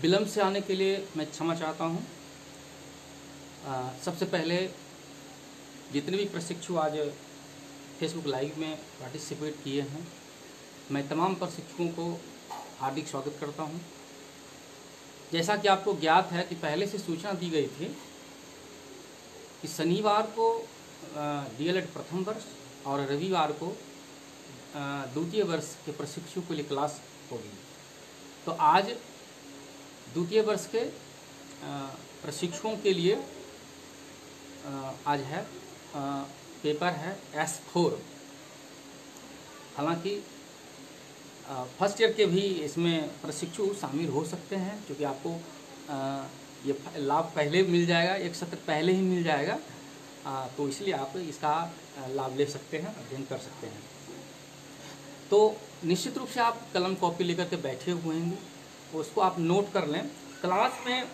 विलम्ब से आने के लिए मैं क्षमा चाहता हूँ। सबसे पहले जितने भी प्रशिक्षु आज फेसबुक लाइव में पार्टिसिपेट किए हैं, मैं तमाम प्रशिक्षुओं को हार्दिक स्वागत करता हूँ। जैसा कि आपको ज्ञात है कि पहले से सूचना दी गई थी कि शनिवार को डीएलएड प्रथम वर्ष और रविवार को द्वितीय वर्ष के प्रशिक्षु के लिए क्लास होगी। तो आज द्वितीय वर्ष के प्रशिक्षुओं के लिए आज है पेपर है S4। हालांकि फर्स्ट ईयर के भी इसमें प्रशिक्षु शामिल हो सकते हैं, क्योंकि आपको ये लाभ पहले मिल जाएगा, एक सत्र पहले ही मिल जाएगा, तो इसलिए आप इसका लाभ ले सकते हैं, अध्ययन कर सकते हैं। तो निश्चित रूप से आप कलम कॉपी लेकर के बैठे हुए हैं, उसको आप नोट कर लें। क्लास में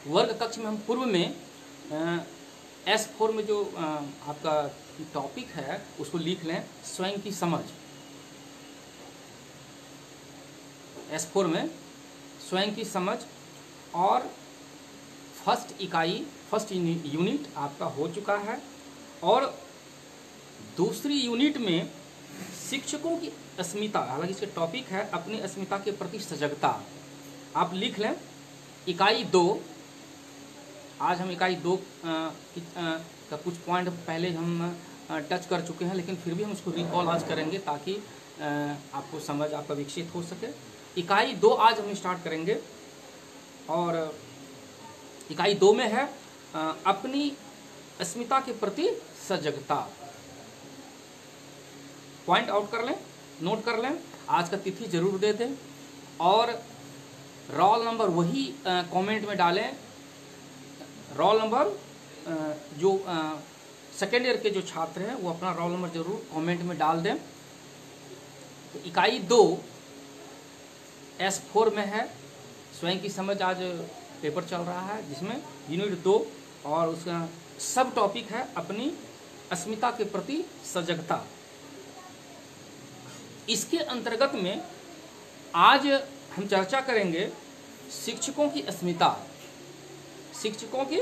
वर्ग कक्ष में हम पूर्व में S4 में जो आपका टॉपिक है उसको लिख लें, स्वयं की समझ। S4 में स्वयं की समझ और फर्स्ट इकाई फर्स्ट यूनिट आपका हो चुका है, और दूसरी यूनिट में शिक्षकों की अस्मिता, हालांकि इसके टॉपिक है अपनी अस्मिता के प्रति सजगता। आप लिख लें इकाई 2। आज हम इकाई 2 का कुछ पॉइंट पहले हम टच कर चुके हैं, लेकिन फिर भी हम उसको रिकॉल आज करेंगे ताकि आपको समझ आपका विकसित हो सके। इकाई 2 आज हम स्टार्ट करेंगे, और इकाई 2 में है अपनी अस्मिता के प्रति सजगता। पॉइंट आउट कर लें, नोट कर लें, आज का तिथि जरूर दे दें, और रोल नंबर वही कमेंट में डालें। रोल नंबर जो सेकेंड ईयर के जो छात्र हैं वो अपना रोल नंबर जरूर कमेंट में डाल दें। तो इकाई 2 S4 में है स्वयं की समझ। आज पेपर चल रहा है जिसमें यूनिट 2 और उसका सब टॉपिक है अपनी अस्मिता के प्रति सजगता। इसके अंतर्गत में आज हम चर्चा करेंगे शिक्षकों की अस्मिता। शिक्षकों की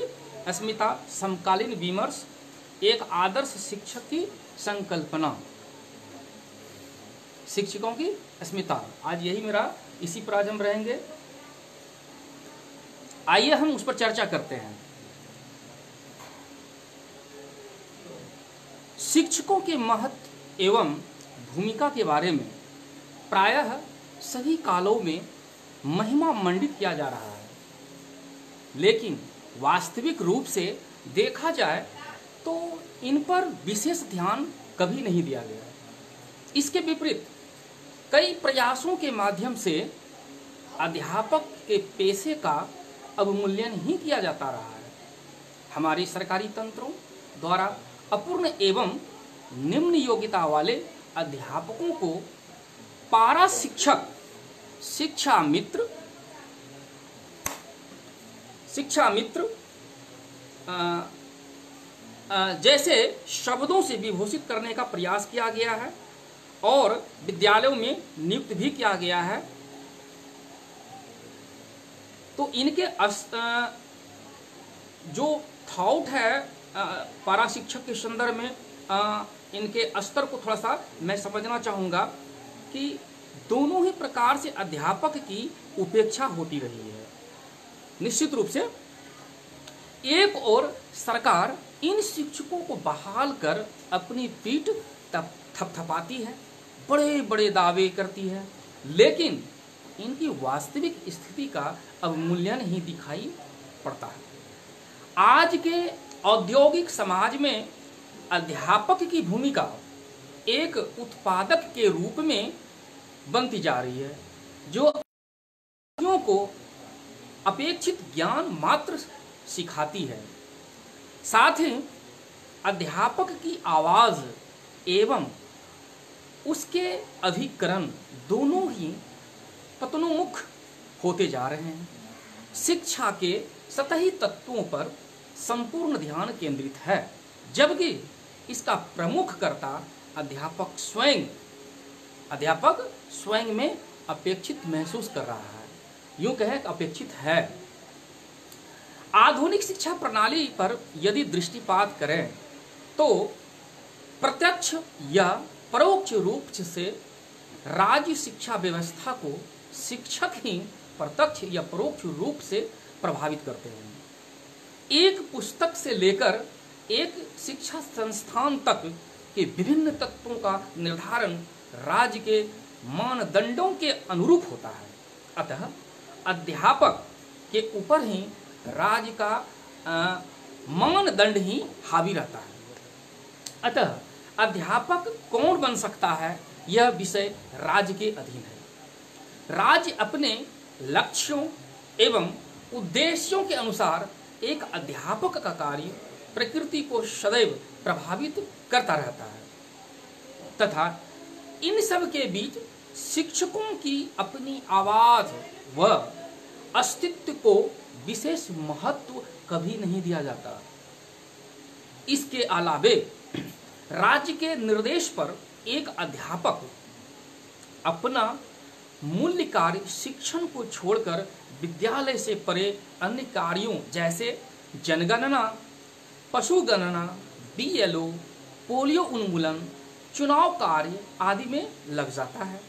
अस्मिता, समकालीन विमर्श, एक आदर्श शिक्षक की संकल्पना। शिक्षकों की अस्मिता, आज यही मेरा, इसी पर आज हम रहेंगे। आइए हम उस पर चर्चा करते हैं। शिक्षकों के महत्व एवं भूमिका के बारे में प्रायः सभी कालों में महिमा मंडित किया जा रहा है, लेकिन वास्तविक रूप से देखा जाए तो इन पर विशेष ध्यान कभी नहीं दिया गया। इसके विपरीत कई प्रयासों के माध्यम से अध्यापक के पेशे का अवमूल्यन ही किया जाता रहा है। हमारी सरकारी तंत्रों द्वारा अपूर्ण एवं निम्न योग्यता वाले अध्यापकों को पारा शिक्षक, शिक्षा मित्र जैसे शब्दों से विभूषित करने का प्रयास किया गया है और विद्यालयों में नियुक्त भी किया गया है। तो इनके जो थॉट है पारा शिक्षक के संदर्भ में इनके स्तर को थोड़ा सा मैं समझना चाहूँगा कि दोनों ही प्रकार से अध्यापक की उपेक्षा होती रही है। निश्चित रूप से एक और सरकार इन शिक्षकों को बहाल कर अपनी पीठ थपथपाती है, बड़े बड़े दावे करती है, लेकिन इनकी वास्तविक स्थिति का अवमूल्यन ही दिखाई पड़ता है। आज के औद्योगिक समाज में अध्यापक की भूमिका एक उत्पादक के रूप में बनती जा रही है, जो बच्चों को अपेक्षित ज्ञान मात्र सिखाती है। साथ ही अध्यापक की आवाज एवं उसके अभिकरण दोनों ही पतनोन्मुख होते जा रहे हैं। शिक्षा के सतही तत्वों पर संपूर्ण ध्यान केंद्रित है, जबकि इसका प्रमुख कर्ता अध्यापक स्वयं में अपेक्षित महसूस कर रहा है। यूं कहें अपेक्षित है। आधुनिक शिक्षा प्रणाली पर यदि दृष्टिपात करें तो प्रत्यक्ष या परोक्ष रूप से राज्य शिक्षा व्यवस्था को शिक्षक ही प्रत्यक्ष या परोक्ष रूप से प्रभावित करते हैं। एक पुस्तक से लेकर एक शिक्षा संस्थान तक के विभिन्न तत्वों का निर्धारण राज्य के मानदंडों के अनुरूप होता है। अतः अध्यापक के ऊपर ही राज्य का मानदंड ही हावी रहता है। अतः अध्यापक कौन बन सकता है, यह विषय राज्य के अधीन है। राज्य अपने लक्ष्यों एवं उद्देश्यों के अनुसार एक अध्यापक का कार्य प्रकृति को सदैव प्रभावित करता रहता है तथा इन सब के बीच शिक्षकों की अपनी आवाज व अस्तित्व को विशेष महत्व कभी नहीं दिया जाता। इसके अलावे राज्य के निर्देश पर एक अध्यापक अपना मूल्य कार्य शिक्षण को छोड़कर विद्यालय से परे अन्य कार्यों जैसे जनगणना, पशुगणना, बीएलओ, पोलियो उन्मूलन, चुनाव कार्य आदि में लग जाता है।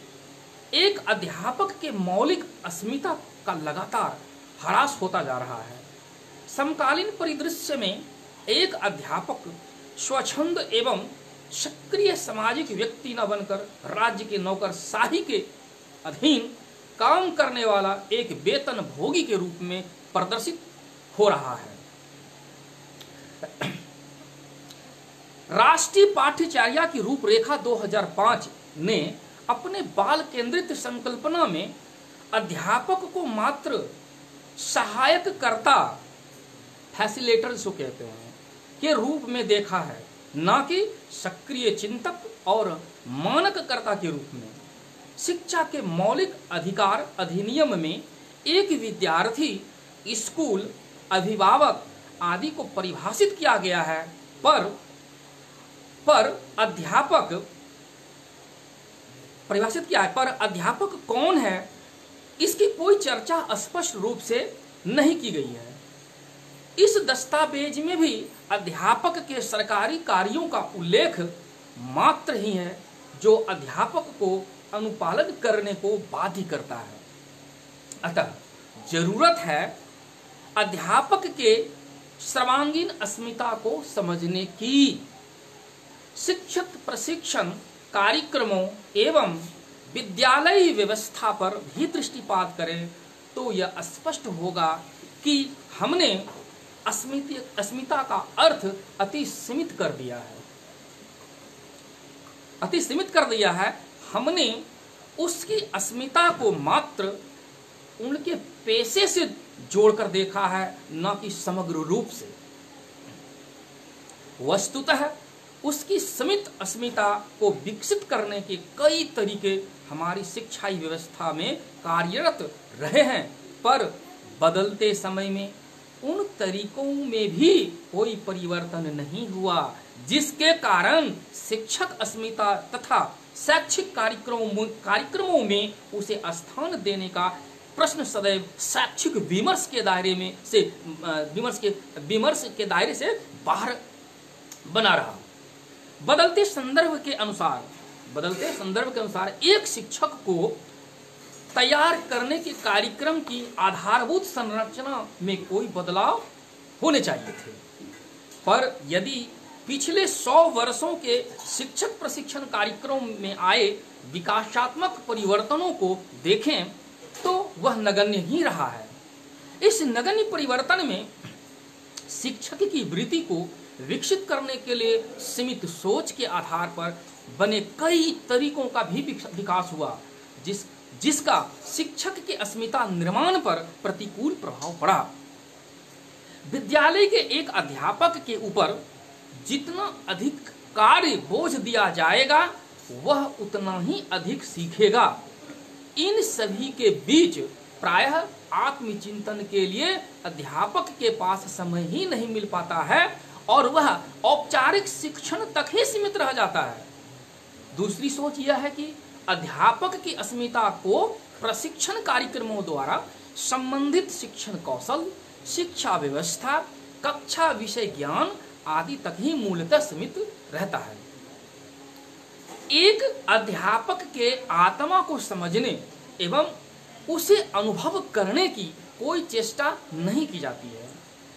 एक अध्यापक के मौलिक अस्मिता का लगातार ह्रास होता जा रहा है। समकालीन परिदृश्य में एक अध्यापक स्वच्छंद एवं सक्रिय सामाजिक व्यक्ति न बनकर राज्य के नौकरशाही के अधीन काम करने वाला एक वेतन भोगी के रूप में प्रदर्शित हो रहा है। राष्ट्रीय पाठ्यचर्या की रूपरेखा 2005 ने अपने बाल केंद्रित संकल्पना में अध्यापक को मात्र सहायक कर्ता, फैसिलिटेटर जो कहते हैं, के रूप में देखा है, न कि सक्रिय चिंतक और मानककर्ता के रूप में। शिक्षा के मौलिक अधिकार अधिनियम में एक विद्यार्थी, स्कूल, अभिभावक आदि को परिभाषित किया गया है, पर अध्यापक परिभाषित किया है, पर अध्यापक कौन है इसकी कोई चर्चा स्पष्ट रूप से नहीं की गई है। इस दस्तावेज में भी अध्यापक के सरकारी कार्यों का उल्लेख मात्र ही है जो अध्यापक को अनुपालन करने को बाध्य करता है। अतः जरूरत है अध्यापक के सर्वांगीण अस्मिता को समझने की। शिक्षक प्रशिक्षण कार्यक्रमों एवं विद्यालय व्यवस्था पर भी दृष्टिपात करें तो यह स्पष्ट होगा कि हमने अस्मिता का अर्थ अति सीमित कर दिया है। हमने उसकी अस्मिता को मात्र उनके पेशे से जोड़कर देखा है, न कि समग्र रूप से। वस्तुतः उसकी सीमित अस्मिता को विकसित करने के कई तरीके हमारी शिक्षा व्यवस्था में कार्यरत रहे हैं, पर बदलते समय में उन तरीकों में भी कोई परिवर्तन नहीं हुआ, जिसके कारण शिक्षक अस्मिता तथा शैक्षिक कार्यक्रमों में उसे स्थान देने का प्रश्न सदैव शैक्षिक विमर्श के दायरे से बाहर बना रहा। बदलते संदर्भ के अनुसार एक शिक्षक को तैयार करने के कार्यक्रम की आधारभूत संरचना में कोई बदलाव होने चाहिए थे, पर यदि पिछले 100 वर्षों के शिक्षक प्रशिक्षण कार्यक्रम में आए विकासात्मक परिवर्तनों को देखें तो वह नगण्य ही रहा है। इस नगण्य परिवर्तन में शिक्षक की वृत्ति को विकसित करने के लिए सीमित सोच के आधार पर बने कई तरीकों का भी विकास हुआ, जिसका शिक्षक के अस्मिता निर्माण पर प्रतिकूल प्रभाव पड़ा। विद्यालय के एक अध्यापक के ऊपर जितना अधिक कार्य बोझ दिया जाएगा वह उतना ही अधिक सीखेगा। इन सभी के बीच प्रायः आत्मचिंतन के लिए अध्यापक के पास समय ही नहीं मिल पाता है और वह औपचारिक शिक्षण तक ही सीमित रह जाता है। दूसरी सोच यह है कि अध्यापक की अस्मिता को प्रशिक्षण कार्यक्रमों द्वारा संबंधित शिक्षण कौशल, शिक्षा व्यवस्था, कक्षा विषय ज्ञान आदि तक ही मूलतः सीमित रहता है। एक अध्यापक के आत्मा को समझने एवं उसे अनुभव करने की कोई चेष्टा नहीं की जाती है।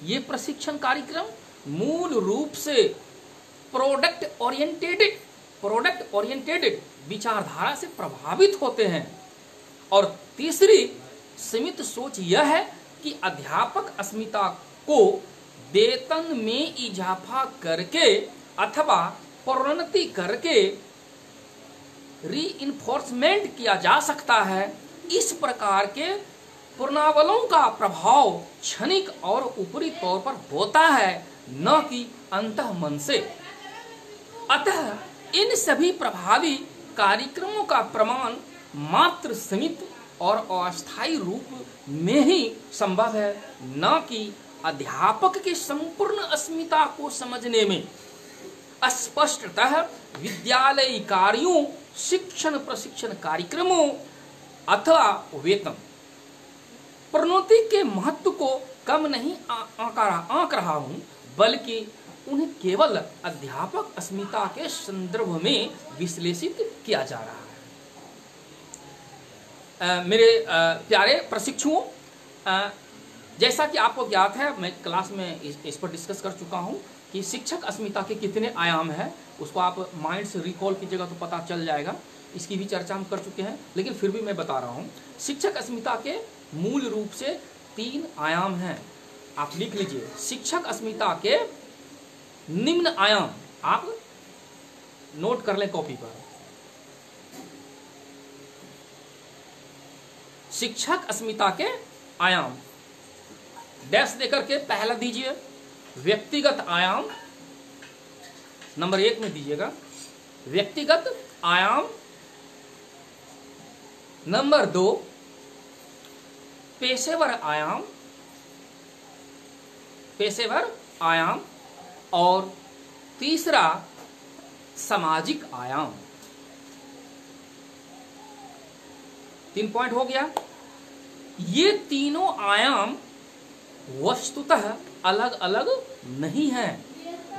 ये प्रशिक्षण कार्यक्रम मूल रूप से प्रोडक्ट ओरिएंटेड विचारधारा से प्रभावित होते हैं। और तीसरी सीमित सोच यह है कि अध्यापक अस्मिता को वेतन में इजाफा करके अथवा प्रोन्नति करके रीइंफोर्समेंट किया जा सकता है। इस प्रकार के पूर्णावलों का प्रभाव क्षणिक और ऊपरी तौर पर होता है, न कि अंतःमन से। अतः इन सभी प्रभावी कार्यक्रमों का प्रमाण मात्र सीमित और अस्थायी रूप में ही संभव है, न कि अध्यापक की संपूर्ण अस्मिता को समझने में। स्पष्टतः विद्यालय कार्यों, शिक्षण प्रशिक्षण कार्यक्रमों अथवा वेतन प्रोन्नति के महत्व को कम नहीं आंक रहा हूं, बल्कि उन्हें केवल अध्यापक अस्मिता के संदर्भ में विश्लेषित किया जा रहा है। मेरे प्यारे प्रशिक्षुओं, जैसा कि आपको ज्ञात है, मैं क्लास में इस पर डिस्कस कर चुका हूं कि शिक्षक अस्मिता के कितने आयाम हैं। उसको आप माइंड से रिकॉल कीजिएगा तो पता चल जाएगा। इसकी भी चर्चा हम कर चुके हैं, लेकिन फिर भी मैं बता रहा हूं। शिक्षक अस्मिता के मूल रूप से 3 आयाम हैं। आप लिख लीजिए, शिक्षक अस्मिता के निम्न आयाम, आप नोट कर लें कॉपी पर। शिक्षक अस्मिता के आयाम डैश देकर के पहला दीजिए व्यक्तिगत आयाम, नंबर 1 में दीजिएगा व्यक्तिगत आयाम। नंबर 2 पेशेवर आयाम, और तीसरा सामाजिक आयाम। 3 पॉइंट हो गया। ये तीनों आयाम वस्तुतः अलग अलग नहीं हैं,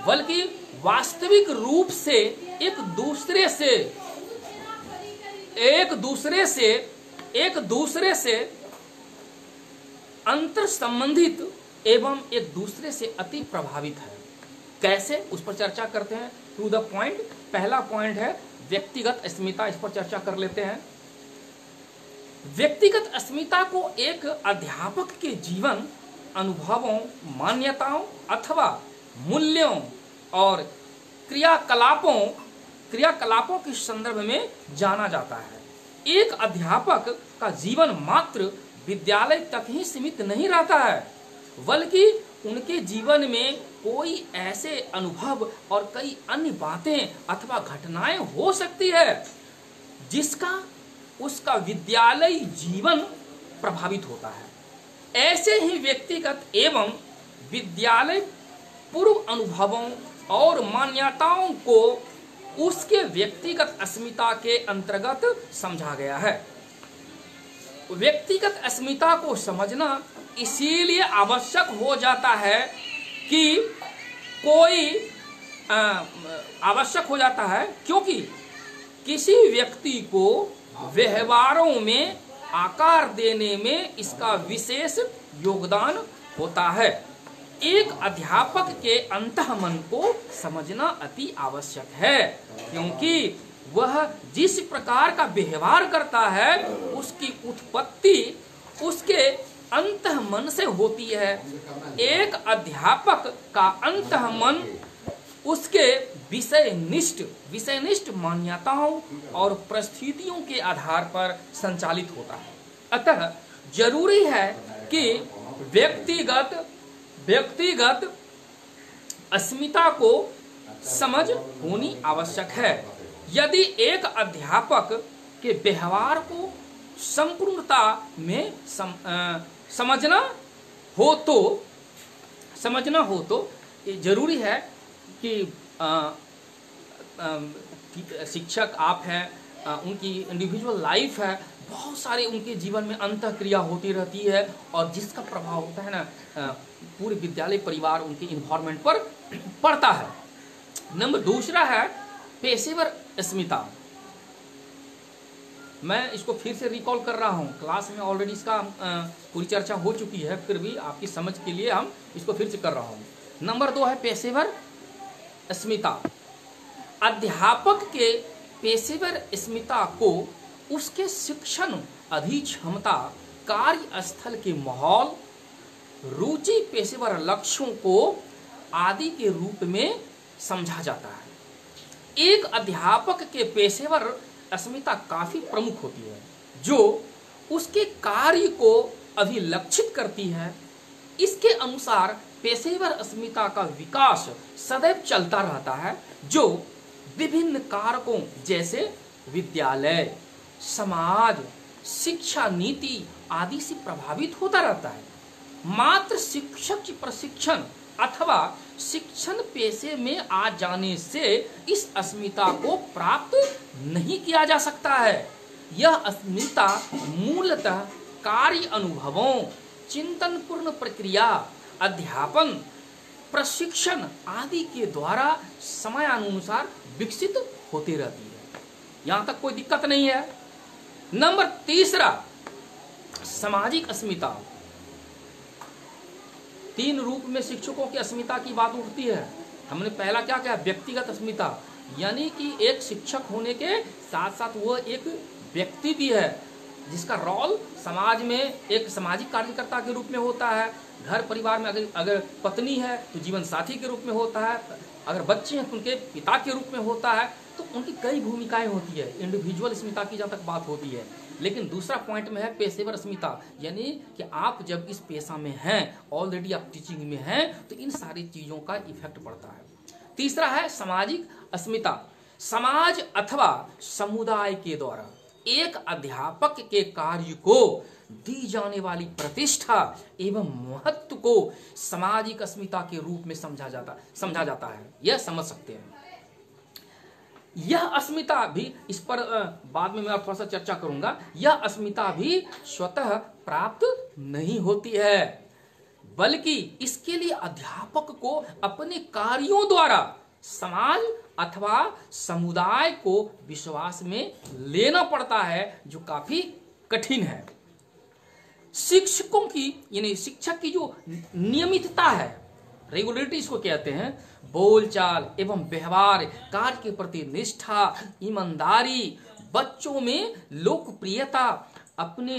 बल्कि वास्तविक रूप से एक दूसरे से अंतर संबंधित एवं एक दूसरे से अति प्रभावित है। कैसे, उस पर चर्चा करते हैं। To the point. पहला पॉइंट है व्यक्तिगत अस्मिता, इस पर चर्चा कर लेते हैं। व्यक्तिगत अस्मिता को एक अध्यापक के जीवन, अनुभवों, मान्यताओं अथवा मूल्यों और क्रियाकलापों के संदर्भ में जाना जाता है। एक अध्यापक का जीवन मात्र विद्यालय तक ही सीमित नहीं रहता है, बल्कि उनके जीवन में कोई ऐसे अनुभव और कई अन्य बातें अथवा घटनाएं हो सकती है जिसका उसका विद्यालय जीवन प्रभावित होता है। ऐसे ही व्यक्तिगत एवं विद्यालय पूर्व अनुभवों और मान्यताओं को उसके व्यक्तिगत अस्मिता के अंतर्गत समझा गया है। व्यक्तिगत अस्मिता को समझना इसीलिए आवश्यक हो जाता है क्योंकि किसी व्यक्ति को व्यवहारों में आकार देने में इसका विशेष योगदान होता है। एक अध्यापक के अंतःमन को समझना अति आवश्यक है, क्योंकि वह जिस प्रकार का व्यवहार करता है उसकी उत्पत्ति उसके अंतःमन से होती है। एक अध्यापक का अंतःमन उसके विषयनिष्ठ मान्यताओं और परिस्थितियों के आधार पर संचालित होता है। अतः जरूरी है कि व्यक्तिगत अस्मिता को समझ होनी आवश्यक है। यदि एक अध्यापक के व्यवहार को संपूर्णता में समझना हो तो ये जरूरी है कि शिक्षक आप हैं, उनकी इंडिविजुअल लाइफ है, बहुत सारे उनके जीवन में अंतःक्रिया होती रहती है और जिसका प्रभाव होता है ना पूरे विद्यालय परिवार उनके इन्वायरमेंट पर पड़ता है। नंबर दूसरा है पेशेवर अस्मिता। मैं इसको फिर से रिकॉल कर रहा हूँ, क्लास में ऑलरेडी इसका पूरी चर्चा हो चुकी है, फिर भी आपकी समझ के लिए हम इसको फिर से कर रहा हूँ। नंबर 2 है पेशेवर अस्मिता। अध्यापक के पेशेवर अस्मिता को उसके शिक्षण अधिक्षमता, कार्यस्थल के माहौल, रुचि, पेशेवर लक्ष्यों को आदि के रूप में समझा जाता है। एक अध्यापक के पेशेवर अस्मिता काफी प्रमुख होती है जो उसके कार्य को अभिलक्षित करती है। इसके अनुसार पेशेवर अस्मिता का विकास सदैव चलता रहता है जो विभिन्न कारकों जैसे विद्यालय, समाज, शिक्षा नीति आदि से प्रभावित होता रहता है। मात्र शिक्षक की प्रशिक्षण अथवा शिक्षण पेशे में आ जाने से इस अस्मिता को प्राप्त नहीं किया जा सकता है। यह अस्मिता मूलतः कार्य अनुभवों, चिंतनपूर्ण प्रक्रिया, अध्यापन, प्रशिक्षण आदि के द्वारा समयानुसार विकसित होती रहती है। यहां तक कोई दिक्कत नहीं है। नंबर 3 सामाजिक अस्मिता। 3 रूप में शिक्षकों की अस्मिता की बात उठती है। हमने पहला क्या कहा, व्यक्तिगत अस्मिता, यानी कि एक शिक्षक होने के साथ साथ वो एक व्यक्ति भी है जिसका रोल समाज में एक सामाजिक कार्यकर्ता के रूप में होता है। घर परिवार में अगर पत्नी है तो जीवन साथी के रूप में होता है, अगर बच्चे हैं तो उनके पिता के रूप में होता है। तो उनकी कई भूमिकाएं होती है। इंडिविजुअल अस्मिता की जहाँ तक बात होती है, लेकिन दूसरा पॉइंट में है पेशेवर अस्मिता, यानी कि आप जब इस पेशा में हैं, ऑलरेडी आप टीचिंग में हैं, तो इन सारी चीजों का इफेक्ट पड़ता है। तीसरा है सामाजिक अस्मिता। समाज अथवा समुदाय के द्वारा एक अध्यापक के कार्य को दी जाने वाली प्रतिष्ठा एवं महत्व को सामाजिक अस्मिता के रूप में समझा जाता है। यह समझ सकते हैं। यह अस्मिता भी, इस पर बाद में मैं थोड़ा सा चर्चा करूंगा, यह अस्मिता भी स्वतः प्राप्त नहीं होती है, बल्कि इसके लिए अध्यापक को अपने कार्यों द्वारा समाज अथवा समुदाय को विश्वास में लेना पड़ता है, जो काफी कठिन है। शिक्षकों की यानी शिक्षक की जो नियमितता है, रेगुलरिटी इसको कहते हैं, बोलचाल एवं व्यवहार, कार्य के प्रति निष्ठा, ईमानदारी, बच्चों में लोकप्रियता, अपने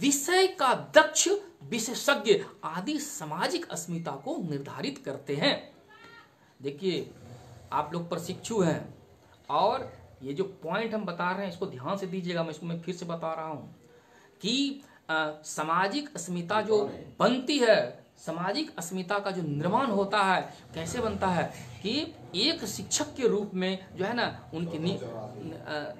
विषय का दक्ष विशेषज्ञ आदि सामाजिक अस्मिता को निर्धारित करते हैं। देखिए, आप लोग प्रशिक्षु हैं और ये जो पॉइंट हम बता रहे हैं इसको ध्यान से दीजिएगा। मैं फिर से बता रहा हूं कि सामाजिक अस्मिता जो बनती है, सामाजिक अस्मिता का जो निर्माण होता है, कैसे बनता है कि एक शिक्षक के रूप में जो है ना उनकी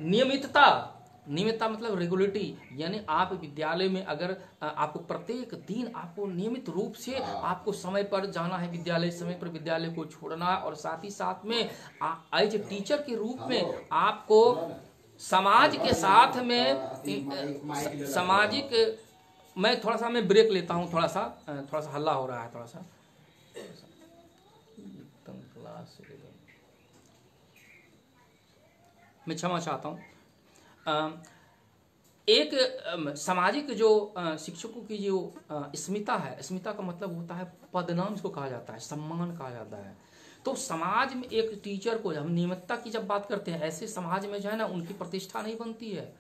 नियमितता मतलब रेगुलरिटी, यानी आप विद्यालय में अगर आपको प्रत्येक दिन आपको नियमित रूप से आपको समय पर जाना है विद्यालय, समय पर विद्यालय को छोड़ना है, और साथ ही साथ में एज ए टीचर के रूप में आपको समाज के साथ में सामाजिक, मैं थोड़ा सा मैं ब्रेक लेता हूँ, थोड़ा सा हल्ला हो रहा है, थोड़ा सा मैं क्षमा चाहता हूँ। एक सामाजिक जो शिक्षकों की जो अस्मिता है, अस्मिता का मतलब होता है पदनाम, इसको कहा जाता है, सम्मान कहा जाता है। तो समाज में एक टीचर को हम नियमितता की जब बात करते हैं, ऐसे समाज में जो है ना उनकी प्रतिष्ठा नहीं बनती है।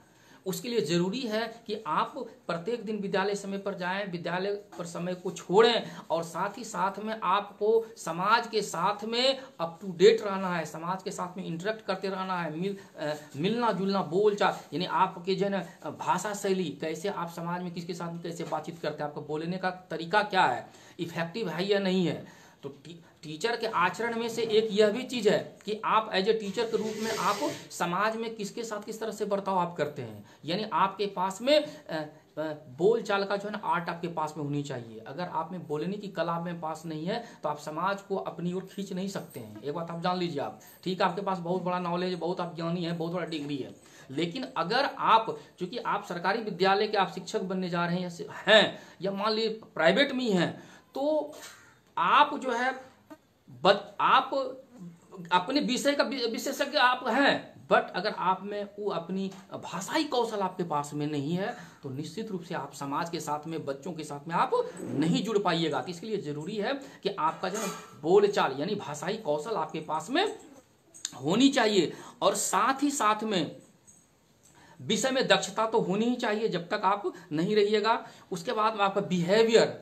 उसके लिए जरूरी है कि आप प्रत्येक दिन विद्यालय समय पर जाएं, विद्यालय पर समय को छोड़ें, और साथ ही साथ में आपको समाज के साथ में अप टू डेट रहना है, समाज के साथ में इंटरेक्ट करते रहना है, मिलना जुलना, बोलचाल, यानी आपके जो है ना भाषा शैली, कैसे आप समाज में किसके साथ में कैसे बातचीत करते हैं, आपका बोलने का तरीका क्या है, इफेक्टिव है या नहीं है। तो टीचर के आचरण में से एक यह भी चीज है कि आप एज ए टीचर के रूप में आप समाज में किसके साथ किस तरह से बर्ताव आप करते हैं, यानी आपके पास में बोल चाल का जो है ना आर्ट आपके पास में होनी चाहिए। अगर आप में बोलने की कला में पास नहीं है तो आप समाज को अपनी ओर खींच नहीं सकते हैं। एक बात आप जान लीजिए। आप ठीक है, आपके पास बहुत बड़ा नॉलेज, बहुत आप ज्ञानी है, बहुत बड़ा डिग्री है, लेकिन अगर आप, चूंकि आप सरकारी विद्यालय के आप शिक्षक बनने जा रहे हैं या मान लीजिए प्राइवेट में ही हैं, तो आप जो है आप अपने विषय का विशेषज्ञ आप हैं, बट अगर आप में वो अपनी भाषाई कौशल आपके पास में नहीं है तो निश्चित रूप से आप समाज के साथ में, बच्चों के साथ में आप नहीं जुड़ पाइएगा। तो इसके लिए जरूरी है कि आपका जो बोल चाल यानी भाषाई कौशल आपके पास में होनी चाहिए, और साथ ही साथ में विषय में दक्षता तो होनी ही चाहिए जब तक आप नहीं रहिएगा। उसके बाद आपका बिहेवियर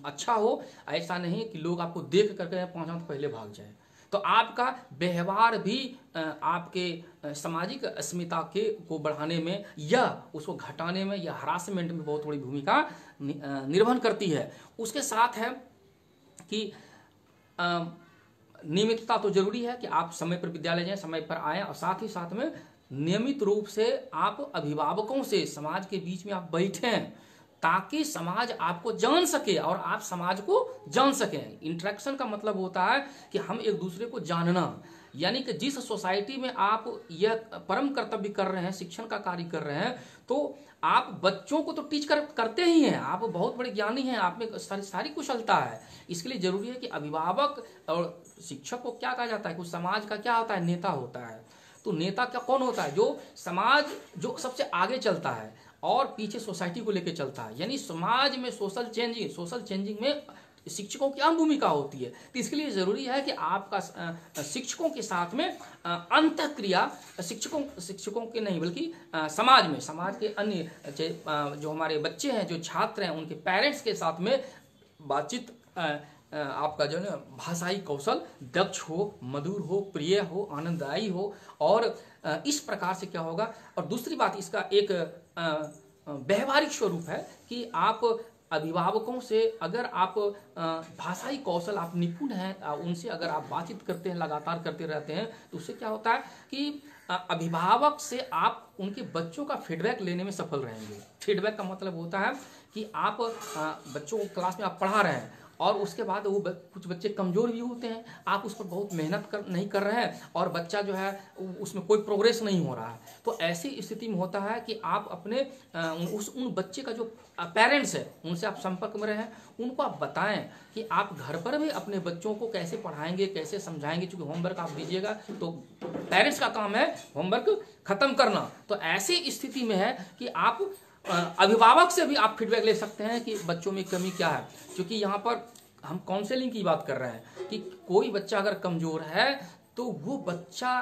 अच्छा हो, ऐसा नहीं कि लोग आपको देख करके 5 मिनट पहले भाग जाए। तो आपका व्यवहार भी आपके सामाजिक अस्मिता को बढ़ाने में या उसको घटाने में या हरासमेंट में बहुत बड़ी भूमिका निर्वहन करती है। उसके साथ है कि नियमितता तो जरूरी है कि आप समय पर विद्यालय जाएं, समय पर आएं, और साथ ही साथ में नियमित रूप से आप अभिभावकों से समाज के बीच में आप बैठें, ताकि समाज आपको जान सके और आप समाज को जान सकें। इंटरेक्शन का मतलब होता है कि हम एक दूसरे को जानना, यानी कि जिस सोसाइटी में आप यह परम कर्तव्य कर रहे हैं, शिक्षण का कार्य कर रहे हैं, तो आप बच्चों को तो टीच करते ही हैं, आप बहुत बड़े ज्ञानी हैं, आप में सारी कुशलता है। इसके लिए जरूरी है कि अभिभावक और शिक्षक को क्या कहा जाता है, कुछ समाज का क्या होता है, नेता होता है। तो नेता क्या कौन होता है, जो समाज जो सबसे आगे चलता है और पीछे सोसाइटी को लेकर चलता है। यानी समाज में सोशल चेंजिंग में शिक्षकों की अहम भूमिका होती है। तो इसके लिए जरूरी है कि आपका शिक्षकों के साथ में अंतःक्रिया, शिक्षकों के नहीं बल्कि समाज के अन्य जो हमारे बच्चे हैं, जो छात्र हैं, उनके पेरेंट्स के साथ में बातचीत आपका जो है भाषाई कौशल दक्ष हो, मधुर हो, प्रिय हो, आनंददायी हो, और इस प्रकार से क्या होगा। और दूसरी बात, इसका एक व्यवहारिक स्वरूप है कि आप अभिभावकों से अगर आप भाषाई कौशल आप निपुण हैं, उनसे अगर आप बातचीत करते हैं, लगातार करते रहते हैं, तो उससे क्या होता है कि अभिभावक से आप उनके बच्चों का फीडबैक लेने में सफल रहेंगे। फीडबैक का मतलब होता है कि आप बच्चों को क्लास में आप पढ़ा रहे हैं और उसके बाद वो कुछ बच्चे कमज़ोर भी होते हैं, आप उस पर बहुत मेहनत नहीं कर रहे हैं और बच्चा जो है उसमें कोई प्रोग्रेस नहीं हो रहा है। तो ऐसी स्थिति में होता है कि आप अपने उन बच्चे का जो पेरेंट्स है उनसे आप संपर्क में रहें, उनको आप बताएं कि आप घर पर भी अपने बच्चों को कैसे पढ़ाएंगे, कैसे समझाएंगे। क्योंकि होमवर्क आप दीजिएगा तो पेरेंट्स का काम है होमवर्क खत्म करना। तो ऐसी स्थिति में है कि आप अभिभावक से भी आप फीडबैक ले सकते हैं कि बच्चों में कमी क्या है। क्योंकि यहाँ पर हम काउंसलिंग की बात कर रहे हैं कि कोई बच्चा अगर कमजोर है तो वो बच्चा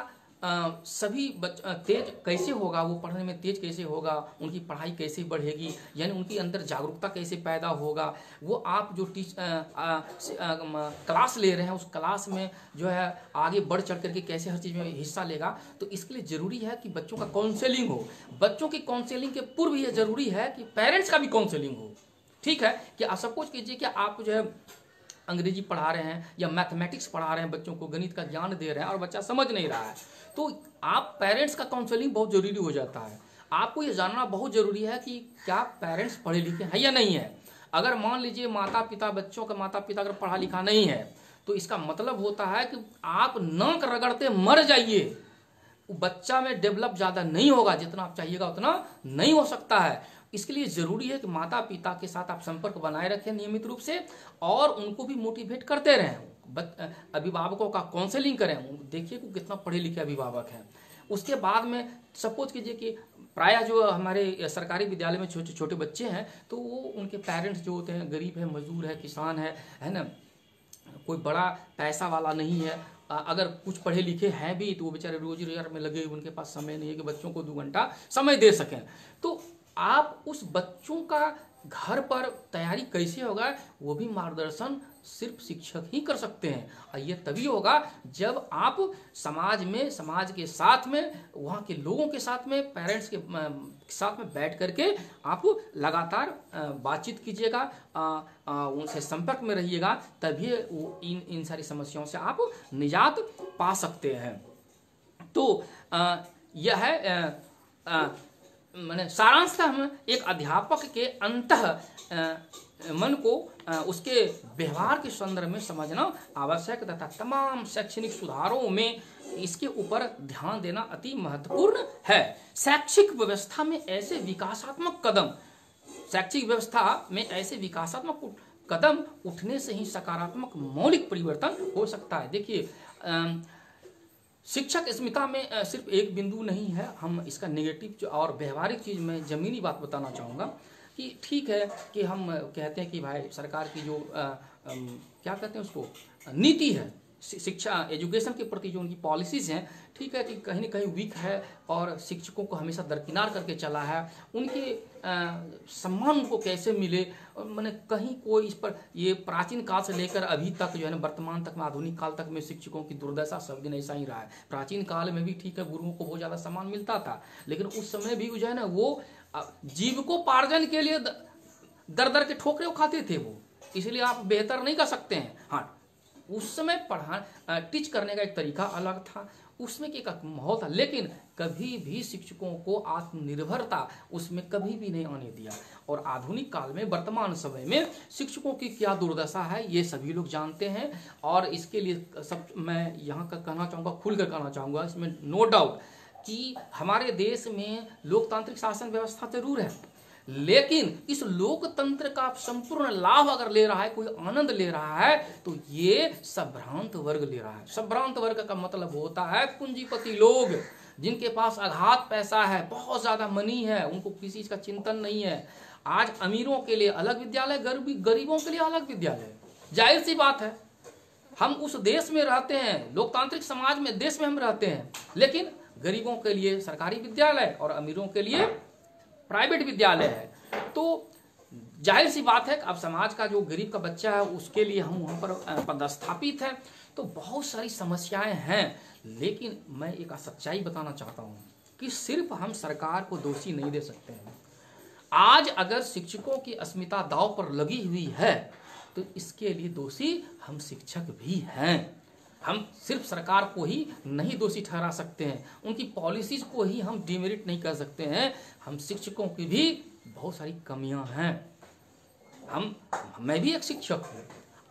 तेज कैसे होगा, वो पढ़ने में तेज कैसे होगा, उनकी पढ़ाई कैसे बढ़ेगी, यानी उनके अंदर जागरूकता कैसे पैदा होगा, वो आप जो क्लास ले रहे हैं उस क्लास में जो है आगे बढ़ चढ़ करके कैसे हर चीज़ में हिस्सा लेगा। तो इसके लिए ज़रूरी है कि बच्चों का काउंसलिंग हो। बच्चों की काउंसलिंग के पूर्व ये ज़रूरी है कि पेरेंट्स का भी काउंसलिंग हो। ठीक है कि सपोज कीजिए कि आप जो है अंग्रेजी पढ़ा रहे हैं या मैथमेटिक्स पढ़ा रहे हैं, बच्चों को गणित का ज्ञान दे रहे हैं और बच्चा समझ नहीं रहा है, तो आप पेरेंट्स का काउंसलिंग बहुत जरूरी हो जाता है। आपको ये जानना बहुत जरूरी है कि क्या पेरेंट्स पढ़े लिखे हैं या नहीं है। अगर मान लीजिए बच्चों का माता पिता अगर पढ़ा लिखा नहीं है तो इसका मतलब होता है कि आप नाक रगड़ते मर जाइए, बच्चा में डेवलप ज्यादा नहीं होगा, जितना आप चाहिएगा उतना नहीं हो सकता है। इसके लिए जरूरी है कि माता पिता के साथ आप संपर्क बनाए रखें नियमित रूप से और उनको भी मोटिवेट करते रहें। अभिभावकों का काउंसलिंग करें, देखिए कि कितना पढ़े लिखे अभिभावक हैं। उसके बाद में सपोज कीजिए कि प्रायः जो हमारे सरकारी विद्यालय में छोटे छोटे बच्चे हैं तो वो उनके पेरेंट्स जो होते हैं गरीब है, मजदूर है, किसान है ना, कोई बड़ा पैसा वाला नहीं है। अगर कुछ पढ़े लिखे हैं भी तो वो बेचारे रोजी रोजगार में लगे, उनके पास समय नहीं है कि बच्चों को 2 घंटा समय दे सकें। तो आप उस बच्चों का घर पर तैयारी कैसे होगा वो भी मार्गदर्शन सिर्फ शिक्षक ही कर सकते हैं। और ये तभी होगा जब आप समाज के साथ में, वहाँ के लोगों के साथ में, पेरेंट्स के साथ में बैठ करके आप लगातार बातचीत कीजिएगा, उनसे संपर्क में रहिएगा, तभी इन सारी समस्याओं से आप निजात पा सकते हैं। तो यह है मैंने सारांशतः हम एक अध्यापक के अंतः मन को उसके व्यवहार के संदर्भ में समझना आवश्यक तथा तमाम शैक्षणिक सुधारों में इसके ऊपर ध्यान देना अति महत्वपूर्ण है। शैक्षिक व्यवस्था में ऐसे विकासात्मक कदम उठने से ही सकारात्मक मौलिक परिवर्तन हो सकता है। देखिए, शिक्षक अस्मिता में सिर्फ एक बिंदु नहीं है, हम इसका नेगेटिव और व्यवहारिक चीज में जमीनी बात बताना चाहूँगा कि ठीक है कि हम कहते हैं कि भाई सरकार की जो क्या कहते हैं उसको नीति है शिक्षा एजुकेशन के प्रति, जो उनकी पॉलिसीज हैं, ठीक है कि कहीं न कहीं वीक है और शिक्षकों को हमेशा दरकिनार करके चला है। उनके सम्मान को कैसे मिले, मैंने कहीं कोई इस पर, ये प्राचीन काल से लेकर अभी तक जो है ना वर्तमान तक में, आधुनिक काल तक में शिक्षकों की दुर्दशा सब दिन ऐसा ही रहा है। प्राचीन काल में भी ठीक है गुरुओं को बहुत ज़्यादा सम्मान मिलता था, लेकिन उस समय भी जो है ना वो जीविकोपार्जन के लिए दर दर के ठोकरे खाते थे वो, इसलिए आप बेहतर नहीं कर सकते हैं। हाँ, उस समय टीच करने का एक तरीका अलग था, उसमें एक माहौल था, लेकिन कभी भी शिक्षकों को आत्मनिर्भरता उसमें कभी भी नहीं आने दिया। और आधुनिक काल में वर्तमान समय में शिक्षकों की क्या दुर्दशा है ये सभी लोग जानते हैं, और इसके लिए सब मैं यहाँ का कहना चाहूँगा, खुलकर कहना चाहूँगा, इसमें नो डाउट कि हमारे देश में लोकतांत्रिक शासन व्यवस्था जरूर है, लेकिन इस लोकतंत्र का संपूर्ण लाभ अगर ले रहा है, कोई आनंद ले रहा है, तो ये संभ्रांत वर्ग ले रहा है। संभ्रांत वर्ग का मतलब होता है पूंजीपति लोग, जिनके पास अगाध पैसा है, बहुत ज्यादा मनी है, उनको किसी चीज का चिंतन नहीं है। आज अमीरों के लिए अलग विद्यालय, गरीबों के लिए अलग विद्यालय। जाहिर सी बात है, हम उस देश में रहते हैं, लोकतांत्रिक समाज में, देश में हम रहते हैं, लेकिन गरीबों के लिए सरकारी विद्यालय और अमीरों के लिए प्राइवेट विद्यालय है। तो जाहिर सी बात है कि अब समाज का जो गरीब का बच्चा है उसके लिए हम वहाँ पर पदस्थापित है, तो बहुत सारी समस्याएं हैं। लेकिन मैं एक सच्चाई बताना चाहता हूँ कि सिर्फ हम सरकार को दोषी नहीं दे सकते हैं। आज अगर शिक्षकों की अस्मिता दांव पर लगी हुई है तो इसके लिए दोषी हम शिक्षक भी हैं। हम सिर्फ सरकार को ही नहीं दोषी ठहरा सकते हैं, उनकी पॉलिसीज को ही हम डिमेरिट नहीं कर सकते हैं। हम शिक्षकों की भी बहुत सारी कमियां हैं। मैं भी एक शिक्षक हूँ,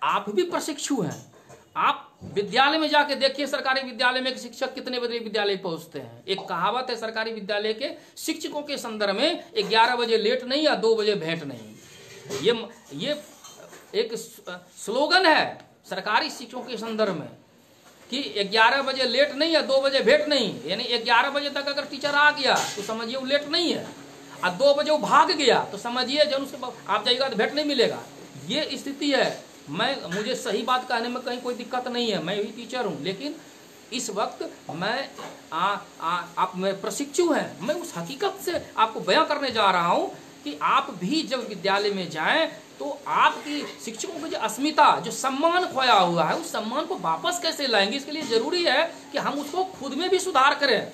आप भी प्रशिक्षु हैं। आप विद्यालय में जाके देखिए, सरकारी विद्यालय में शिक्षक कितने बजे विद्यालय पहुंचते हैं। एक कहावत है सरकारी विद्यालय के शिक्षकों के संदर्भ में, 11 बजे लेट नहीं या 2 बजे भेंट नहीं। ये एक स्लोगन है सरकारी शिक्षकों के संदर्भ में कि 11 बजे लेट नहीं या 2 बजे भेंट नहीं। यानी 11 बजे तक अगर टीचर आ गया तो समझिए वो लेट नहीं है, और 2 बजे वो भाग गया तो समझिए जब उसके आप जाइएगा तो भेंट नहीं मिलेगा। ये स्थिति है। मुझे सही बात कहने में कहीं कोई दिक्कत नहीं है, मैं भी टीचर हूँ, लेकिन इस वक्त मैं प्रशिक्षु हैं। मैं उस हकीकत से आपको बयां करने जा रहा हूँ कि आप भी जब विद्यालय में जाएं तो आपकी शिक्षकों की जो अस्मिता, जो सम्मान खोया हुआ है, उस सम्मान को वापस कैसे लाएंगे, इसके लिए जरूरी है कि हम उसको खुद में भी सुधार करें।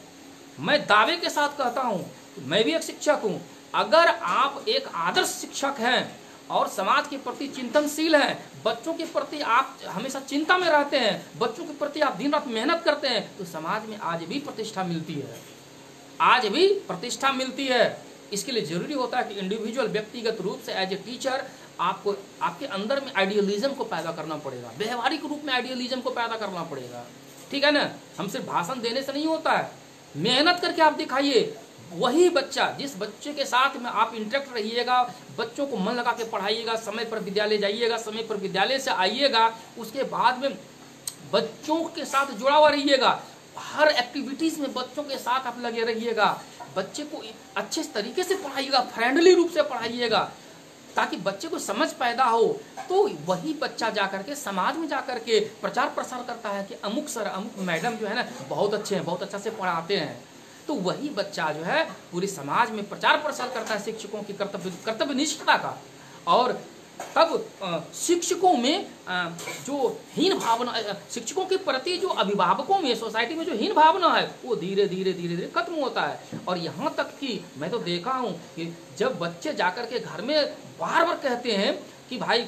मैं दावे के साथ कहता हूं, मैं भी एक शिक्षक हूं। अगर आप एक आदर्श शिक्षक हैं और समाज के प्रति चिंतनशील हैं, बच्चों के प्रति आप हमेशा चिंता में रहते हैं, बच्चों के प्रति आप दिन रात मेहनत करते हैं, तो समाज में आज भी प्रतिष्ठा मिलती है, आज भी प्रतिष्ठा मिलती है। इसके लिए जरूरी होता है कि इंडिविजुअल व्यक्तिगत रूप से एज ए टीचर आपको आपके अंदर में आइडियलिज्म को पैदा करना पड़ेगा, व्यवहारिक रूप में आइडियलिज्म को पैदा करना पड़ेगा। ठीक है ना, हम सिर्फ भाषण देने से नहीं होता है, मेहनत करके आप दिखाइए। वही बच्चा, जिस बच्चे के साथ में आप इंटरेक्ट रहिएगा, बच्चों को मन लगा के पढ़ाइएगा, समय पर विद्यालय जाइएगा, समय पर विद्यालय से आइएगा, उसके बाद में बच्चों के साथ जुड़ा हुआ रहिएगा, हर एक्टिविटीज में बच्चों के साथ आप लगे रहिएगा, बच्चे को अच्छे तरीके से पढ़ाइएगा, फ्रेंडली रूप से पढ़ाइएगा, ताकि बच्चे को समझ पैदा हो। तो वही बच्चा जाकर के समाज में जाकर के प्रचार प्रसार करता है कि अमुक सर, अमुक मैडम जो है ना बहुत अच्छे हैं, बहुत अच्छा से पढ़ाते हैं। तो वही बच्चा जो है पूरे समाज में प्रचार प्रसार करता है शिक्षकों की कर्तव्यनिष्ठता का। और तब शिक्षकों में जो हीन भावना, शिक्षकों के प्रति जो अभिभावकों में, सोसाइटी में जो हीन भावना है, वो धीरे धीरे खत्म होता है। और यहाँ तक कि मैं तो देखा हूँ कि जब बच्चे जाकर के घर में बार बार कहते हैं कि भाई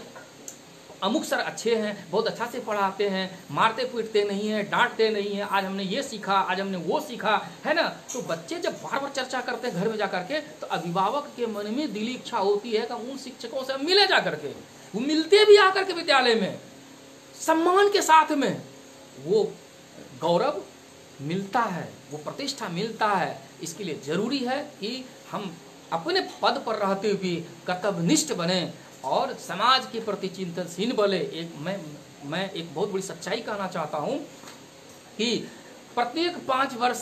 अमुक सर अच्छे हैं, बहुत अच्छा से पढ़ाते हैं, मारते पीटते नहीं हैं, डांटते नहीं हैं, आज हमने ये सीखा, आज हमने वो सीखा, है ना। तो बच्चे जब बार बार चर्चा करते हैं घर में जाकर के, तो अभिभावक के मन में दिली इच्छा होती है कि उन शिक्षकों से मिले जाकर के, वो मिलते भी आकर के विद्यालय में सम्मान के साथ में, वो गौरव मिलता है, वो प्रतिष्ठा मिलता है। इसके लिए जरूरी है कि हम अपने पद पर रहते हुए कर्तव्यनिष्ठ बने और समाज के प्रति चिंतनशील बने। मैं एक बहुत बड़ी सच्चाई कहना चाहता हूं कि प्रत्येक 5 वर्ष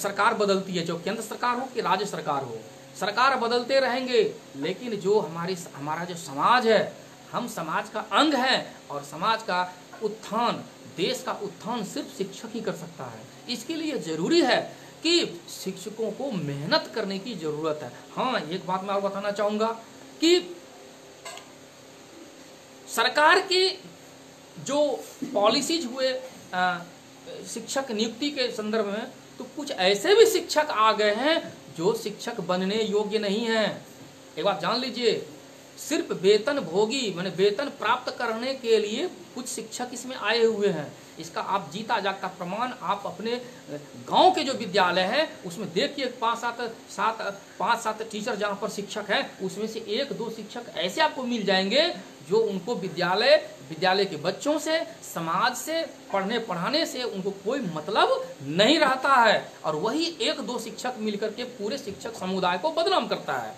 सरकार बदलती है, जो केंद्र सरकार हो कि राज्य सरकार हो, सरकार बदलते रहेंगे, लेकिन जो हमारा जो समाज है, हम समाज का अंग है, और समाज का उत्थान, देश का उत्थान सिर्फ शिक्षक ही कर सकता है। इसके लिए जरूरी है कि शिक्षकों को मेहनत करने की जरूरत है। हाँ, एक बात मैं और बताना चाहूंगा कि सरकार के जो पॉलिसीज हुए शिक्षक नियुक्ति के संदर्भ में, तो कुछ ऐसे भी शिक्षक आ गए हैं जो शिक्षक बनने योग्य नहीं हैं। एक बात जान लीजिए, सिर्फ वेतन भोगी माने वेतन प्राप्त करने के लिए कुछ शिक्षक इसमें आए हुए हैं। इसका आप जीता जागता प्रमाण आप अपने गांव के जो विद्यालय हैं उसमें देखिए, 5-7 टीचर जहां पर शिक्षक हैं, उसमें से 1-2 शिक्षक ऐसे आपको मिल जाएंगे जो उनको विद्यालय के बच्चों से, समाज से, पढ़ने पढ़ाने से उनको कोई मतलब नहीं रहता है, और वही 1-2 शिक्षक मिलकर के पूरे शिक्षक समुदाय को बदनाम करता है।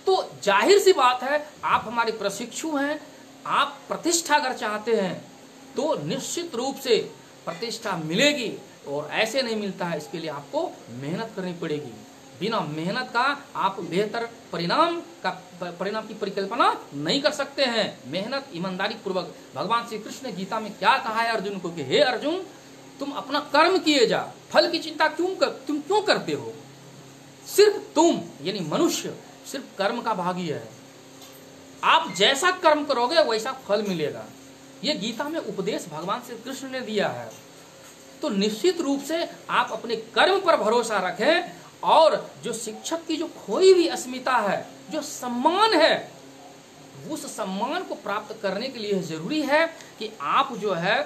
तो जाहिर सी बात है, आप हमारे प्रशिक्षु हैं, आप प्रतिष्ठा अगर चाहते हैं तो निश्चित रूप से प्रतिष्ठा मिलेगी, और ऐसे नहीं मिलता है। इसके लिए आपको मेहनत करनी पड़ेगी। बिना मेहनत का आप बेहतर परिणाम की परिकल्पना नहीं कर सकते हैं। मेहनत ईमानदारी पूर्वक, भगवान श्री कृष्ण ने गीता में क्या कहा है अर्जुन को कि हे अर्जुन, तुम अपना कर्म किए जा, फल की चिंता तुम क्यों करते हो। सिर्फ तुम यानी मनुष्य सिर्फ कर्म का भागी है, आप जैसा कर्म करोगे वैसा फल मिलेगा। ये गीता में उपदेश भगवान श्री कृष्ण ने दिया है। तो निश्चित रूप से आप अपने कर्म पर भरोसा रखें, और जो शिक्षक की जो खोई हुई अस्मिता है, जो सम्मान है, उस सम्मान को प्राप्त करने के लिए जरूरी है कि आप जो है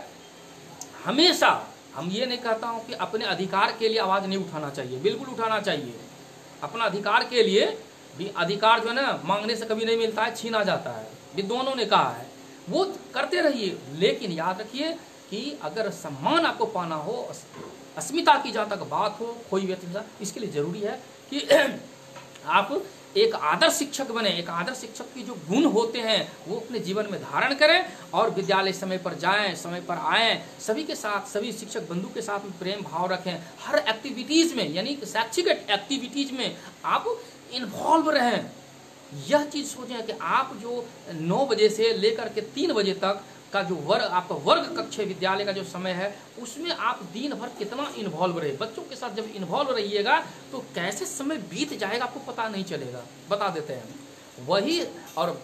हमेशा, हम ये नहीं कहता हूं कि अपने अधिकार के लिए आवाज नहीं उठाना चाहिए, बिल्कुल उठाना चाहिए। अपना अधिकार के लिए भी, अधिकार जो है ना मांगने से कभी नहीं मिलता है, छीना जाता है, विद्वानों ने कहा है, वो करते रहिए। लेकिन याद रखिए कि अगर सम्मान आपको पाना हो, अस्मिता की जहाँ तक बात हो, कोई व्यक्ति, इसके लिए जरूरी है कि आप एक आदर्श शिक्षक बने। एक आदर्श शिक्षक की जो गुण होते हैं वो अपने जीवन में धारण करें, और विद्यालय समय पर जाएं, समय पर आएं, सभी के साथ, सभी शिक्षक बंधु के साथ प्रेम भाव रखें। हर एक्टिविटीज में यानी शैक्षिक एक्टिविटीज में आप इन्वॉल्व रहें। यह चीज सोचें कि आप जो 9 बजे से लेकर के 3 बजे तक का जो आपका वर्ग कक्ष विद्यालय का जो समय है, उसमें आप दिन भर कितना इन्वॉल्व रहे। बच्चों के साथ जब इन्वॉल्व रहिएगा तो कैसे समय बीत जाएगा आपको पता नहीं चलेगा। बता देते हैं वही, और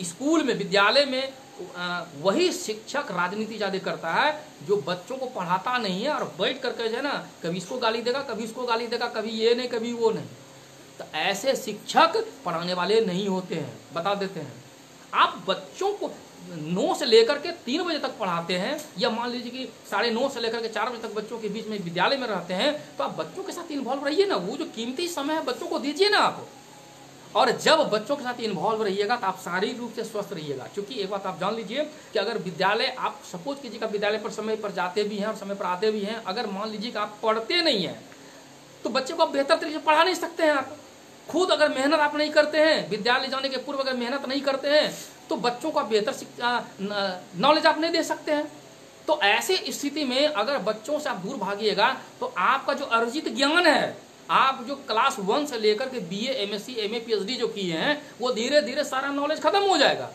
स्कूल में, विद्यालय में वही शिक्षक राजनीति ज्यादा करता है जो बच्चों को पढ़ाता नहीं है, और बैठ करके जो है ना, कभी इसको गाली देगा, कभी इसको गाली देगा, कभी ये नहीं कभी वो नहीं। तो ऐसे शिक्षक पढ़ाने वाले नहीं होते हैं। बता देते हैं, आप बच्चों को 9 से लेकर के 3 बजे तक पढ़ाते हैं, या मान लीजिए कि 9:30 से लेकर के 4 बजे तक बच्चों के बीच में विद्यालय में रहते हैं, तो आप बच्चों के साथ इन्वॉल्व रहिए ना। वो जो कीमती समय है बच्चों को दीजिए ना आप। और जब बच्चों के साथ इन्वॉल्व रहिएगा तो आप शारीरिक रूप से स्वस्थ रहिएगा। क्योंकि एक बात आप जान लीजिए कि अगर विद्यालय, आप सपोज कीजिएगा विद्यालय पर समय पर जाते भी हैं और समय पर आते भी हैं, अगर मान लीजिए कि आप पढ़ते नहीं हैं तो बच्चे को आप बेहतर तरीके से पढ़ा नहीं सकते हैं। आप खुद अगर मेहनत आप नहीं करते हैं, विद्यालय जाने के पूर्व अगर मेहनत नहीं करते हैं, तो बच्चों को बेहतर नॉलेज आप नहीं दे सकते हैं। तो ऐसे स्थिति में अगर बच्चों से आप दूर भागिएगा तो आपका जो अर्जित ज्ञान है, आप जो क्लास 1 से लेकर के BA, MSc, MA, PhD जो किए हैं, वो धीरे धीरे सारा नॉलेज खत्म हो जाएगा।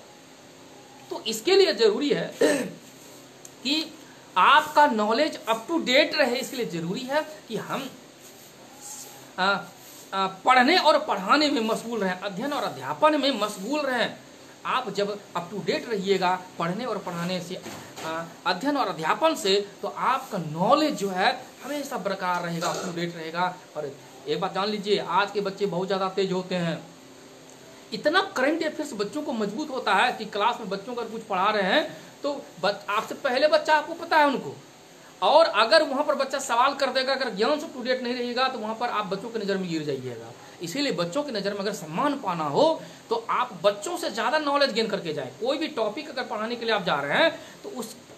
तो इसके लिए जरूरी है कि आपका नॉलेज अप टू डेट रहे। इसके लिए जरूरी है कि हम पढ़ने और पढ़ाने में मशगूल रहें, अध्ययन और अध्यापन में मशगूल रहें। आप जब अप टू डेट रहिएगा पढ़ने और पढ़ाने से, अध्ययन और अध्यापन से, तो आपका नॉलेज जो है हमेशा बरकरार रहेगा, अप टू डेट रहेगा। और एक बात जान लीजिए, आज के बच्चे बहुत ज़्यादा तेज होते हैं। इतना करंट अफेयर्स बच्चों को मजबूत होता है कि क्लास में बच्चों का कुछ पढ़ा रहे हैं तो आपसे पहले बच्चा आपको पता है उनको, और अगर वहां पर बच्चा सवाल कर देगा, अगर ज्ञान से टू डेट नहीं रहेगा तो वहां पर आप बच्चों की नज़र में गिर जाइएगा। इसीलिए बच्चों की नज़र में अगर सम्मान पाना हो तो आप बच्चों से ज़्यादा नॉलेज गेन करके जाएं। कोई भी टॉपिक अगर पढ़ाने के लिए आप जा रहे हैं तो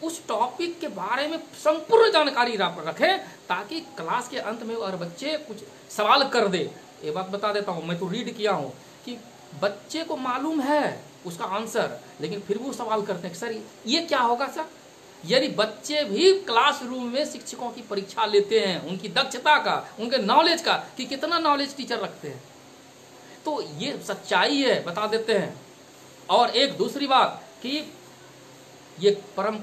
उस टॉपिक के बारे में संपूर्ण जानकारी आप रखें, ताकि क्लास के अंत में अगर बच्चे कुछ सवाल कर दे। ये बात बता देता हूँ, मैं तो रीड किया हूँ कि बच्चे को मालूम है उसका आंसर, लेकिन फिर वो सवाल करते हैं सर ये क्या होगा सर। यदि बच्चे भी क्लासरूम में शिक्षकों की परीक्षा लेते हैं, उनकी दक्षता का, उनके नॉलेज का, कि कितना नॉलेज टीचर रखते हैं, तो ये सच्चाई है, बता देते हैं। और एक दूसरी बात कि ये परम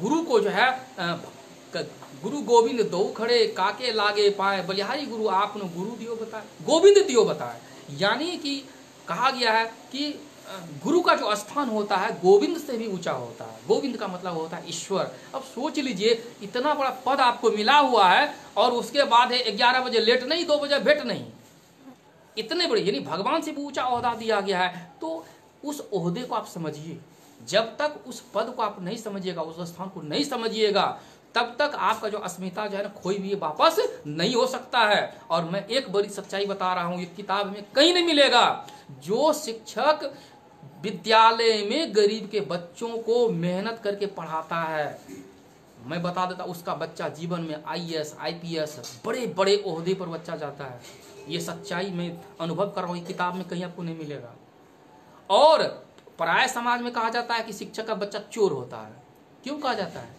गुरु को जो है गुरु गोविंद दो खड़े काके लागे पाए, बलिहारी गुरु आपने गुरु दियो बताए, गोविंद दियो बताए। यानी कि कहा गया है कि गुरु का जो स्थान होता है गोविंद से भी ऊंचा होता है। गोविंद का मतलब होता है ईश्वर। अब सोच लीजिए इतना बड़ा पद आपको मिला हुआ है और उसके बाद है 11 बजे लेट नहीं, 2 बजे भेंट नहीं, इतने बड़े, यानी भगवान से भी ऊंचा ओहदा दिया गया है। तो उस ओहदे को आप समझिए। जब तक उस पद को आप नहीं समझिएगा, उस स्थान को नहीं समझिएगा, तब तक आपका जो अस्मिता जो है ना कोई भी वापस नहीं हो सकता है। और मैं एक बड़ी सच्चाई बता रहा हूं, ये किताब में कहीं नहीं मिलेगा। जो शिक्षक विद्यालय में गरीब के बच्चों को मेहनत करके पढ़ाता है, मैं बता देता उसका बच्चा जीवन में IAS IPS बड़े बड़े ओहदे पर बच्चा जाता है। ये सच्चाई मैं अनुभव कर रहा हूँ, किताब में कहीं आपको नहीं मिलेगा। और पराय समाज में कहा जाता है कि शिक्षक का बच्चा चोर होता है। क्यों कहा जाता है?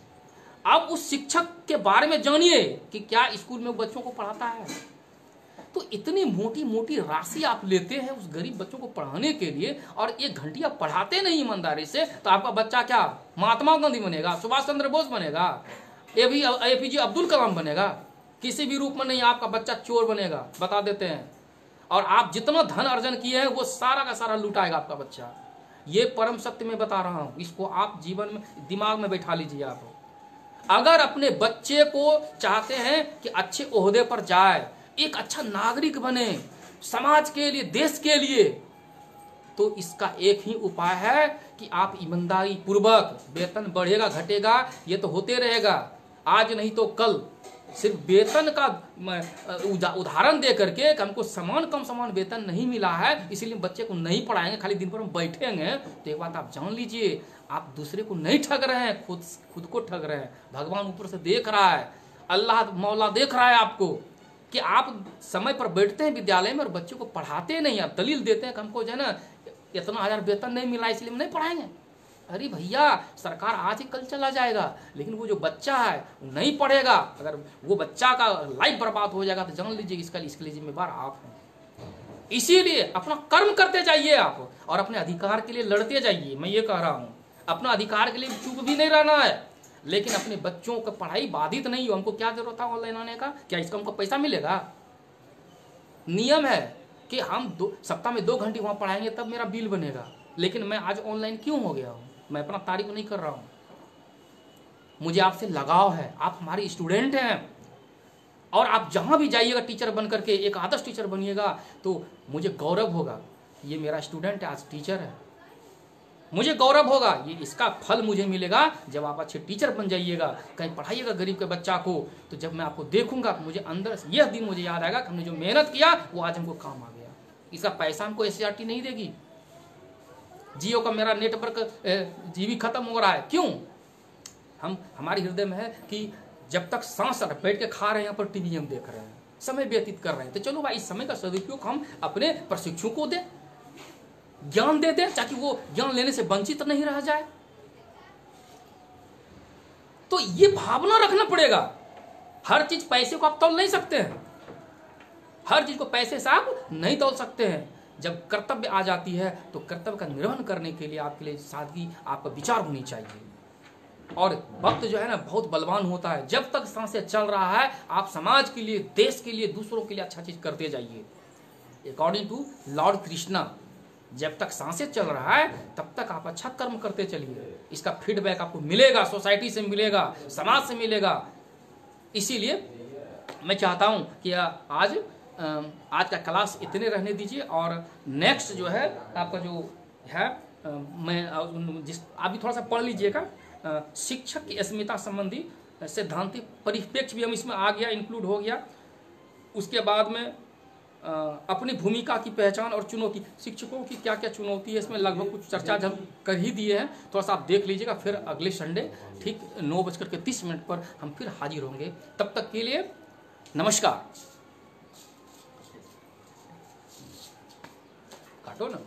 अब उस शिक्षक के बारे में जानिए कि क्या स्कूल में वो बच्चों को पढ़ाता है। तो इतनी मोटी मोटी राशि आप लेते हैं उस गरीब बच्चों को पढ़ाने के लिए, और 1 घंटी आप पढ़ाते नहीं ईमानदारी से, तो आपका बच्चा क्या महात्मा गांधी बनेगा, सुभाष चंद्र बोस बनेगा, APJ अब्दुल कलाम बनेगा? किसी भी रूप में नहीं, आपका बच्चा चोर बनेगा, बता देते हैं। और आप जितना धन अर्जन किए हैं वो सारा का सारा लुटाएगा आपका बच्चा। ये परम सत्य में बता रहा हूं, इसको आप जीवन में दिमाग में बैठा लीजिए। आप अगर अपने बच्चे को चाहते हैं कि अच्छे ओहदे पर जाए, एक अच्छा नागरिक बने समाज के लिए, देश के लिए, तो इसका एक ही उपाय है कि आप ईमानदारी पूर्वक, वेतन बढ़ेगा घटेगा ये तो होते रहेगा, आज नहीं तो कल, सिर्फ वेतन का उदाहरण दे करके कि हमको कम समान वेतन नहीं मिला है इसलिए बच्चे को नहीं पढ़ाएंगे, खाली दिन भर में बैठेंगे, तो एक बात आप जान लीजिए, आप दूसरे को नहीं ठग रहे हैं, खुद को ठग रहे हैं। भगवान ऊपर से देख रहा है, अल्लाह मौला देख रहा है आपको कि आप समय पर बैठते हैं विद्यालय में और बच्चों को पढ़ाते नहीं। आप दलील देते हैं कि हमको जो है ना इतना 1000 वेतन नहीं मिला इसलिए हम नहीं पढ़ाएंगे। अरे भैया, सरकार आज ही कल चला जाएगा, लेकिन वो जो बच्चा है वो नहीं पढ़ेगा। अगर वो बच्चा का लाइफ बर्बाद हो जाएगा तो जान लीजिए इसके लिए जिम्मेवार आप हैं। इसीलिए अपना कर्म करते जाइए आप, और अपने अधिकार के लिए लड़ते जाइए। मैं ये कह रहा हूँ, अपना अधिकार के लिए चुप भी नहीं रहना है, लेकिन अपने बच्चों का पढ़ाई बाधित नहीं हो। हमको क्या जरूरत है ऑनलाइन आने का? क्या इसका हमको पैसा मिलेगा? नियम है कि हम सप्ताह में 2 घंटे वहां पढ़ाएंगे तब मेरा बिल बनेगा, लेकिन मैं आज ऑनलाइन क्यों हो गया हूं? मैं अपना तारीफ नहीं कर रहा हूं, मुझे आपसे लगाव है, आप हमारे स्टूडेंट हैं। और आप जहां भी जाइएगा टीचर बन करके, एक आदर्श टीचर बनिएगा, तो मुझे गौरव होगा ये मेरा स्टूडेंट है, आज टीचर है, मुझे गौरव होगा। ये इसका फल मुझे मिलेगा जब आप अच्छे टीचर बन जाइएगा, कहीं पढ़ाइएगा गरीब के बच्चा को, तो जब मैं आपको देखूंगा तो मुझे अंदर से यह दिन मुझे याद आएगा कि हमने जो मेहनत किया वो आज हमको काम आ गया। इसका पैसा हमको SCRT नहीं देगी। जियो का मेरा नेटवर्क जीबी खत्म हो रहा है, क्यों? हमारे हृदय में है कि जब तक सांस बैठ के खा रहे हैं, यहाँ पर टीवी हम देख रहे हैं, समय व्यतीत कर रहे हैं, तो चलो भाई इस समय का सदुपयोग हम अपने प्रशिक्षु को दें, ज्ञान दे दें, ताकि वो ज्ञान लेने से वंचित नहीं रह जाए। तो ये भावना रखना पड़ेगा। हर चीज पैसे को आप तोल नहीं सकते हैं, हर चीज को पैसे से आप नहीं तोल सकते हैं। जब कर्तव्य आ जाती है तो कर्तव्य का निर्वहन करने के लिए आपके लिए सादगी, आपका विचार होनी चाहिए। और वक्त जो है ना बहुत बलवान होता है, जब तक सांसें चल रहा है आप समाज के लिए, देश के लिए, दूसरों के लिए अच्छा चीज करते जाइए। अकॉर्डिंग टू लॉर्ड कृष्णा, जब तक सांसें चल रहा है तब तक आप अच्छा कर्म करते चलिए, इसका फीडबैक आपको मिलेगा, सोसाइटी से मिलेगा, समाज से मिलेगा। इसीलिए मैं चाहता हूं कि आज आज का क्लास इतने रहने दीजिए, और नेक्स्ट जो है आपका जो है मैं जिस आप भी थोड़ा सा पढ़ लीजिएगा, शिक्षक की अस्मिता संबंधी सिद्धांतिक परिप्रेक्ष्य भी हम इसमें आ गया, इंक्लूड हो गया। उसके बाद में अपनी भूमिका की पहचान और चुनौती, शिक्षकों की क्या क्या चुनौती है, इसमें लगभग कुछ चर्चा हम कर ही दिए हैं, थोड़ा सा आप देख लीजिएगा। फिर अगले संडे ठीक 9:30 पर हम फिर हाजिर होंगे। तब तक के लिए नमस्कार। काटो ना।